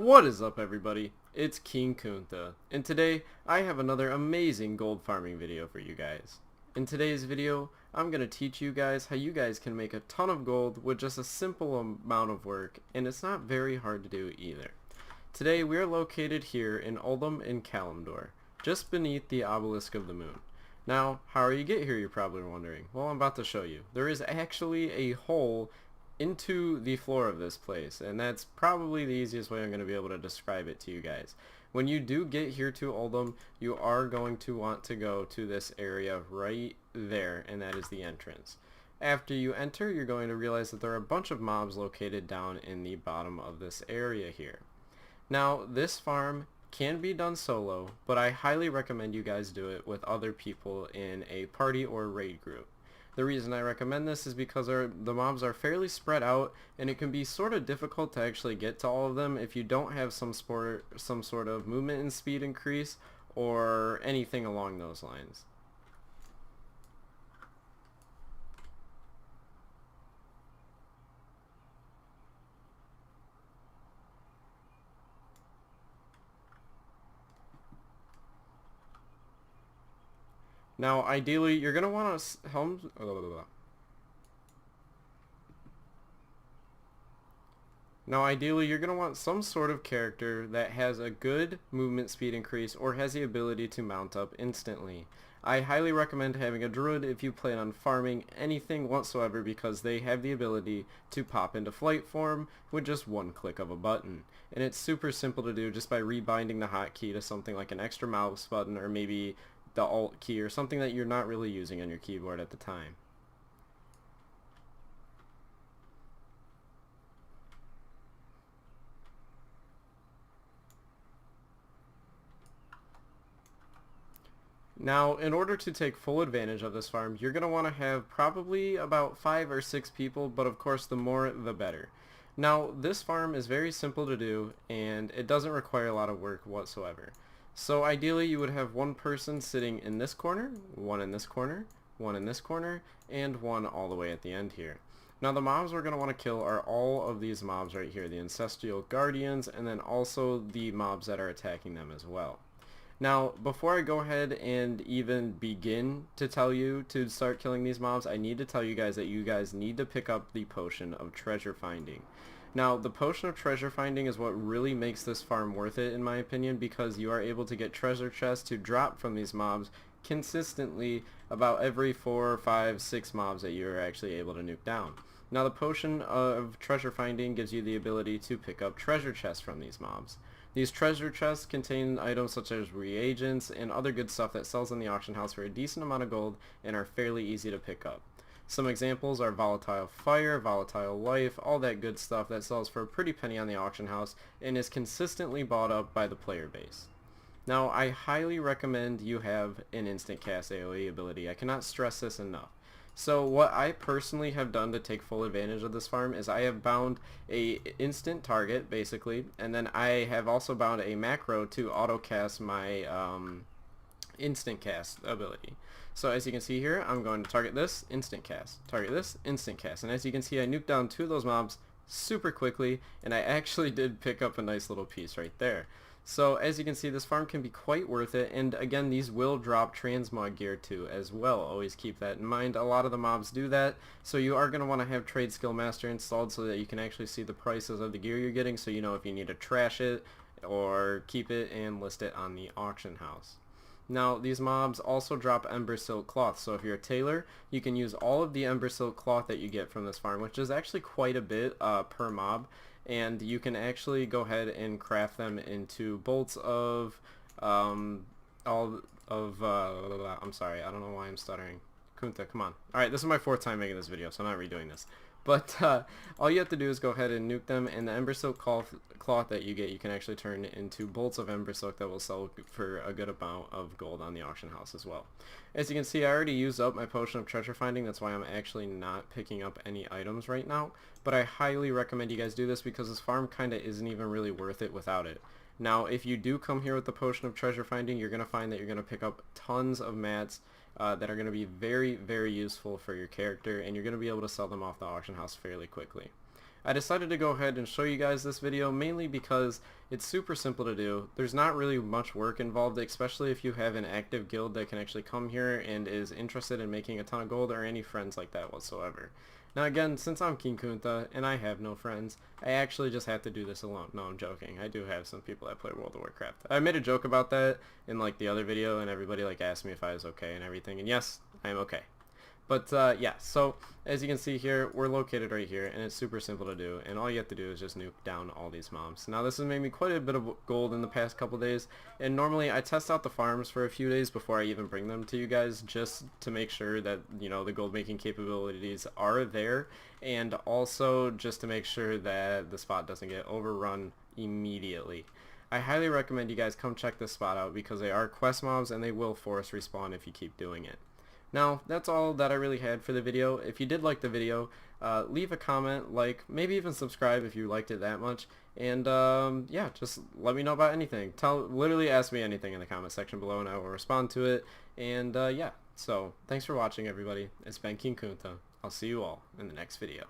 What is up, everybody? It's King Kunta, and today I have another amazing gold farming video for you guys. In today's video, I'm going to teach you guys how you guys can make a ton of gold with just a simple amount of work, and it's not very hard to do either. Today we are located here in Uldum in Kalimdor, just beneath the obelisk of the moon. Now, how are you get here, you're probably wondering? Well, I'm about to show you. There is actually a hole into the floor of this place, and that's probably the easiest way I'm going to be able to describe it to you guys. When you do get here to Uldum, you are going to want to go to this area right there, and that is the entrance. After you enter, you're going to realize that there are a bunch of mobs located down in the bottom of this area here. Now, this farm can be done solo, but I highly recommend you guys do it with other people in a party or raid group. The reason I recommend this is because the mobs are fairly spread out, and it can be sort of difficult to actually get to all of them if you don't have some sort of movement and speed increase or anything along those lines. Now, ideally, you're going to want to some sort of character that has a good movement speed increase or has the ability to mount up instantly. I highly recommend having a druid if you plan on farming anything whatsoever, because they have the ability to pop into flight form with just one click of a button. And it's super simple to do just by rebinding the hotkey to something like an extra mouse button, or maybe the alt key, or something that you're not really using on your keyboard at the time. Now, in order to take full advantage of this farm, you're going to want to have probably about 5 or 6 people, but of course the more the better. Now, this farm is very simple to do, and it doesn't require a lot of work whatsoever. So ideally you would have one person sitting in this corner, one in this corner, one in this corner, and one all the way at the end here. Now, the mobs we're going to want to kill are all of these mobs right here, the Ancestral Guardians, and then also the mobs that are attacking them as well. Now, before I go ahead and even begin to tell you to start killing these mobs, I need to tell you guys that you guys need to pick up the Potion of Treasure Finding. Now, the Potion of Treasure Finding is what really makes this farm worth it, in my opinion, because you are able to get treasure chests to drop from these mobs consistently about every 4, 5, 6 mobs that you're actually able to nuke down. Now, the Potion of Treasure Finding gives you the ability to pick up treasure chests from these mobs. These treasure chests contain items such as reagents and other good stuff that sells in the auction house for a decent amount of gold and are fairly easy to pick up. Some examples are Volatile Fire, Volatile Life, all that good stuff that sells for a pretty penny on the auction house and is consistently bought up by the player base. Now, I highly recommend you have an instant cast AoE ability. I cannot stress this enough. So what I personally have done to take full advantage of this farm is I have bound a instant target, basically, and then I have also bound a macro to auto cast my instant cast ability. So as you can see here, I'm going to target this, instant cast, target this, instant cast, and as you can see, I nuked down 2 of those mobs super quickly, and I actually did pick up a nice little piece right there. So as you can see, this farm can be quite worth it, and again, these will drop transmog gear too as well. Always keep that in mind. A lot of the mobs do that, so you are going to want to have Trade Skill Master installed so that you can actually see the prices of the gear you're getting, so you know if you need to trash it or keep it and list it on the auction house. Now, these mobs also drop Ember Silk Cloth, so if you're a tailor, you can use all of the Ember Silk Cloth that you get from this farm, which is actually quite a bit per mob, and you can actually go ahead and craft them into bolts of, I'm sorry, I don't know why I'm stuttering. Kunta, come on. Alright, this is my 4th time making this video, so I'm not redoing this. But all you have to do is go ahead and nuke them, and the Ember Silk cloth that you get, you can actually turn into bolts of Ember Silk that will sell for a good amount of gold on the auction house as well. As you can see, I already used up my Potion of Treasure Finding. That's why I'm actually not picking up any items right now. But I highly recommend you guys do this because this farm kind of isn't even really worth it without it. Now, if you do come here with the Potion of Treasure Finding, you're going to find that you're going to pick up tons of mats that are going to be very, very useful for your character, and you're going to be able to sell them off the auction house fairly quickly. I decided to go ahead and show you guys this video mainly because it's super simple to do. There's not really much work involved, especially if you have an active guild that can actually come here and is interested in making a ton of gold or any friends like that whatsoever. Now again, since I'm King Kunta and I have no friends, I actually just have to do this alone. No, I'm joking. I do have some people that play World of Warcraft. I made a joke about that in like the other video and everybody like asked me if I was okay and everything, and yes, I am okay. But yeah, so as you can see here, we're located right here, and it's super simple to do, and all you have to do is just nuke down all these mobs. Now this has made me quite a bit of gold in the past couple days, and normally I test out the farms for a few days before I even bring them to you guys, just to make sure that, you know, the gold making capabilities are there, and also just to make sure that the spot doesn't get overrun immediately. I highly recommend you guys come check this spot out because they are quest mobs and they will force respawn if you keep doing it. Now, that's all that I really had for the video. If you did like the video, leave a comment, like, maybe even subscribe if you liked it that much. And yeah, just let me know about anything. Literally ask me anything in the comment section below and I will respond to it. And yeah, so thanks for watching everybody. It's been King Kunta. I'll see you all in the next video.